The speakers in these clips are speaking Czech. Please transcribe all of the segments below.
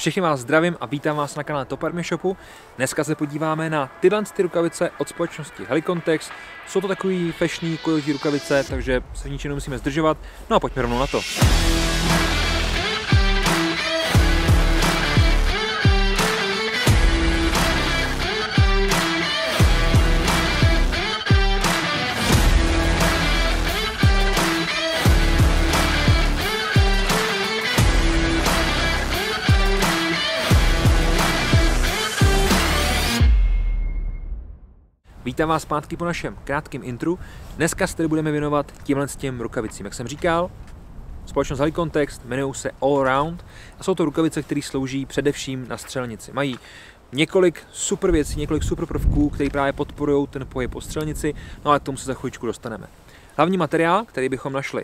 Všechny vás zdravím a vítám vás na kanále Top Army Shopu. Dneska se podíváme na tyhle rukavice od společnosti Helicontex. Jsou to takový fashionný kojotí rukavice, takže se ničím nemusíme zdržovat. No a pojďme rovnou na to. Vítám vás zpátky po našem krátkém intru. Dneska se tedy budeme věnovat těm rukavicím. Jak jsem říkal, společnost Helicontex, jmenují se All Round a jsou to rukavice, které slouží především na střelnici. Mají několik super věcí, několik super prvků, které právě podporují ten pohyb po střelnici, no ale k tomu se za chvíličku dostaneme. Hlavní materiál, který bychom našli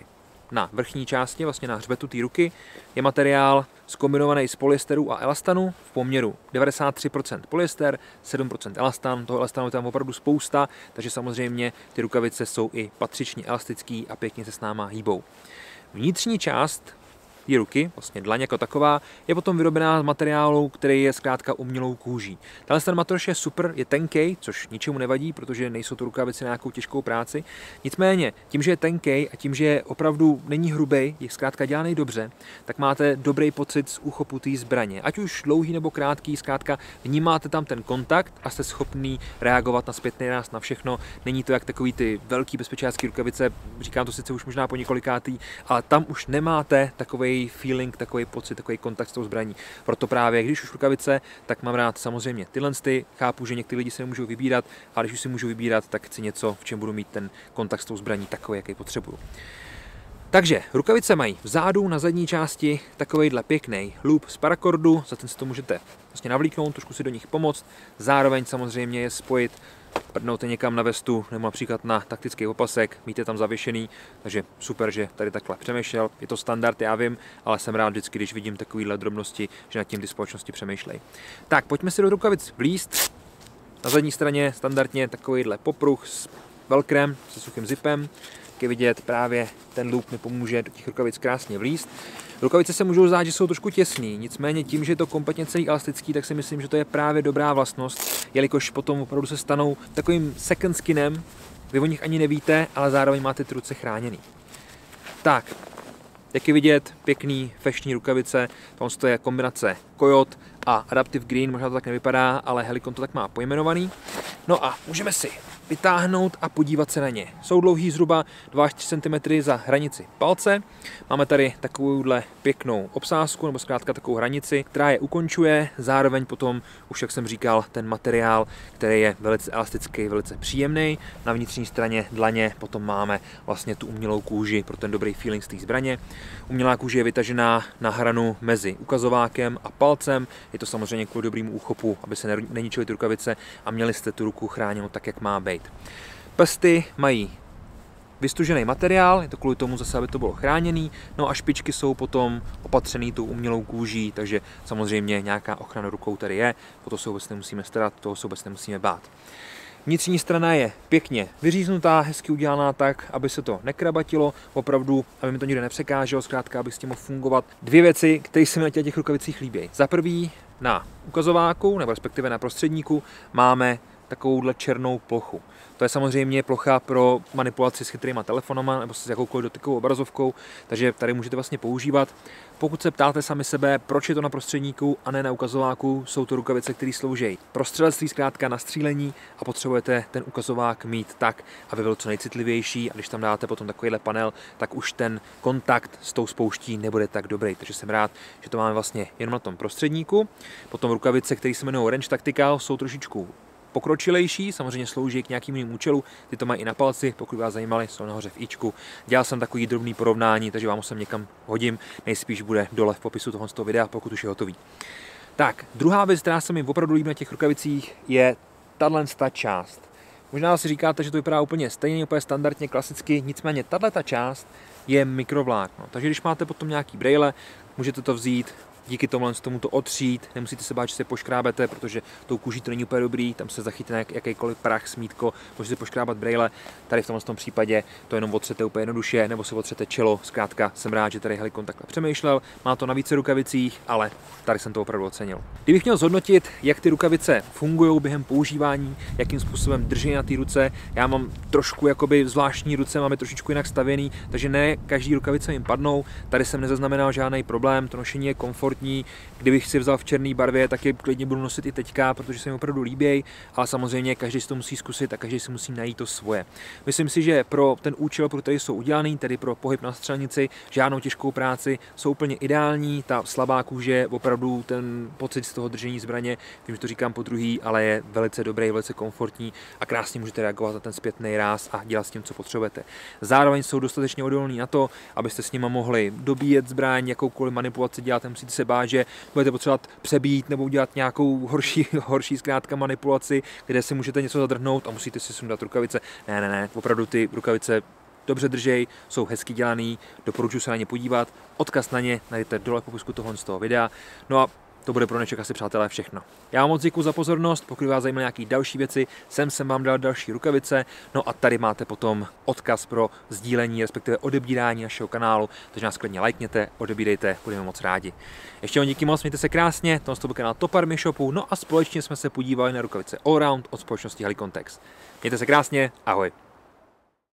na vrchní části, vlastně na hřbetu té ruky, je materiál zkombinovaný z polyesteru a elastanu v poměru 93% polyester, 7% elastan. Toho elastanu je tam opravdu spousta, takže samozřejmě ty rukavice jsou i patřičně elastický a pěkně se s náma hýbou. Vnitřní část té ruky, vlastně dlaň jako taková, je potom vyrobená z materiálu, který je zkrátka umělou kůží. Ten materiál je super, je tenkej, což ničemu nevadí, protože nejsou to rukavice na nějakou těžkou práci. Nicméně, tím, že je tenkej a tím, že opravdu není hrubej, je zkrátka dělaný dobře, tak máte dobrý pocit z úchopu té zbraně. Ať už dlouhý nebo krátký, zkrátka vnímáte tam ten kontakt a jste schopný reagovat na zpětný ráz, na všechno. Není to jak takový ty velký bezpečácký rukavice, říkám to sice už možná po několikátý, ale tam už nemáte takový feeling, takový pocit, takový kontakt s tou zbraní. Proto právě, když už rukavice, tak mám rád samozřejmě tyhle. Chápu, že někteří lidi se nemůžou vybírat, ale když už si můžu vybírat, tak chci něco, v čem budu mít ten kontakt s tou zbraní takový, jaký potřebuju. Takže rukavice mají vzadu na zadní části takovejhle pěkný loop z parakordu, za ten si to můžete vlastně navlíknout, trošku si do nich pomoct, zároveň samozřejmě je spojit, prdnout někam na vestu nebo například na taktický opasek, mít je tam zavěšený, takže super, že tady takhle přemýšlel, je to standard, já vím, ale jsem rád vždycky, když vidím takovýhle drobnosti, že nad tím ty společnosti přemýšlejí. Tak, pojďme si do rukavic vlízt. Na zadní straně standardně takovýhle popruh s velkrem, se suchým zipem. Jak je vidět, právě ten loop mi pomůže do těch rukavic krásně vlízt. Rukavice se můžou zdát, že jsou trošku těsný, nicméně tím, že je to kompletně celý elastický, tak si myslím, že to je právě dobrá vlastnost, jelikož potom opravdu se stanou takovým second skinem, vy o nich ani nevíte, ale zároveň máte ty ruce chráněný. Tak, jak je vidět, pěkný fashionní rukavice, to je kombinace Coyote a Adaptive Green, možná to tak nevypadá, ale Helicon to tak má pojmenovaný. No a můžeme si vytáhnout a podívat se na ně. Jsou dlouhý zhruba 2 až 3 cm za hranici palce. Máme tady takovouhle pěknou obsázku, nebo zkrátka takovou hranici, která je ukončuje. Zároveň potom, už jak jsem říkal, ten materiál, který je velice elastický, velice příjemný. Na vnitřní straně dlaně potom máme vlastně tu umělou kůži pro ten dobrý feeling z té zbraně. Umělá kůže je vytažená na hranu mezi ukazovákem a palcem. Je to samozřejmě kvůli dobrému úchopu, aby se neničily ty rukavice a měli jste tu ruku chráněnou tak, jak má být. Prsty mají vystužený materiál, je to kvůli tomu zase, aby to bylo chráněný, no a špičky jsou potom opatřený tou umělou kůží, takže samozřejmě nějaká ochrana rukou tady je, o to se vůbec nemusíme starat, toho se vůbec nemusíme bát. Vnitřní strana je pěkně vyříznutá, hezky udělaná tak, aby se to nekrabatilo, opravdu, aby mi to nikde nepřekáželo, zkrátka, aby s tím mohl fungovat. Dvě věci, které se mi na těch rukavicích líbí. Za prvý, na ukazováku, nebo respektive na prostředníku, máme takovouhle černou plochu. To je samozřejmě plocha pro manipulaci s chytrýma telefonama nebo s jakoukoliv dotykovou obrazovkou, takže tady můžete vlastně používat. Pokud se ptáte sami sebe, proč je to na prostředníku a ne na ukazováku, jsou to rukavice, které slouží pro střelectví, zkrátka na střílení a potřebujete ten ukazovák mít tak, aby byl co nejcitlivější a když tam dáte potom takovýhle panel, tak už ten kontakt s tou spouští nebude tak dobrý. Takže jsem rád, že to máme vlastně jenom na tom prostředníku. Potom rukavice, které se jmenují Range Tactical, jsou trošičku pokročilejší, samozřejmě slouží k nějakým jiným účelu, ty to mají i na palci, pokud vás zajímali, jsou nahoře v ičku. Dělal jsem takový drobný porovnání, takže vám ho sem někam hodím, nejspíš bude dole v popisu toho videa, pokud už je hotový. Tak, druhá věc, která se mi opravdu líbí na těch rukavicích, je tato část. Možná si říkáte, že to vypadá úplně stejně, úplně standardně, klasicky, nicméně tato část je mikrovlákno, takže když máte potom nějaký brejle, můžete to vzít, díky tomu to otřít, nemusíte se bát, že se poškrábete, protože tou kůží to není úplně dobrý, tam se zachytí na jakýkoliv prach, smítko, můžete poškrábat brejle. Tady v tomhle případě to jenom otřete úplně jednoduše, nebo se otřete čelo. Zkrátka jsem rád, že tady Helikon takhle přemýšlel. Má to na více rukavicích, ale tady jsem to opravdu ocenil. Kdybych měl zhodnotit, jak ty rukavice fungují během používání, jakým způsobem drží na té ruce, já mám trošku jakoby zvláštní ruce, máme trošičku jinak stavěný, takže ne každý rukavice jim padnou. Tady jsem nezaznamenal žádný problém, to nošení je komfortní. Kdybych si vzal v černé barvě, tak je klidně budu nosit i teďka, protože se mi opravdu líbí, ale samozřejmě každý si to musí zkusit a každý si musí najít to svoje. Myslím si, že pro ten účel, pro který jsou udělaný, tedy pro pohyb na střelnici, žádnou těžkou práci, jsou úplně ideální. Ta slabá kůže, opravdu ten pocit z toho držení zbraně, vím, že to říkám po druhý, ale je velice dobrý, velice komfortní a krásně můžete reagovat na ten zpětný ráz a dělat s tím, co potřebujete. Zároveň jsou dostatečně odolní na to, abyste s nimi mohli dobíjet zbraň, jakoukoliv manipulaci dělat, nemusíte se bát, že budete potřebovat přebít nebo udělat nějakou horší zkrátka manipulaci, kde si můžete něco zadrhnout a musíte si sundat rukavice. Ne, opravdu ty rukavice dobře držej, jsou hezky dělaný, doporučuji se na ně podívat, odkaz na ně najdete dole v popisku z toho videa. No a to bude pro dnešek asi, přátelé, všechno. Já vám moc děkuji za pozornost, pokud vás zajímaly nějaké další věci, jsem vám dal další rukavice, no a tady máte potom odkaz pro sdílení, respektive odebírání našeho kanálu, takže nás klidně lajkněte, odebírejte, budeme moc rádi. Ještě díky moc, mějte se krásně, to byl kanál Top Army Shopu, no a společně jsme se podívali na rukavice Allround od společnosti Helikon Tex. Mějte se krásně, ahoj.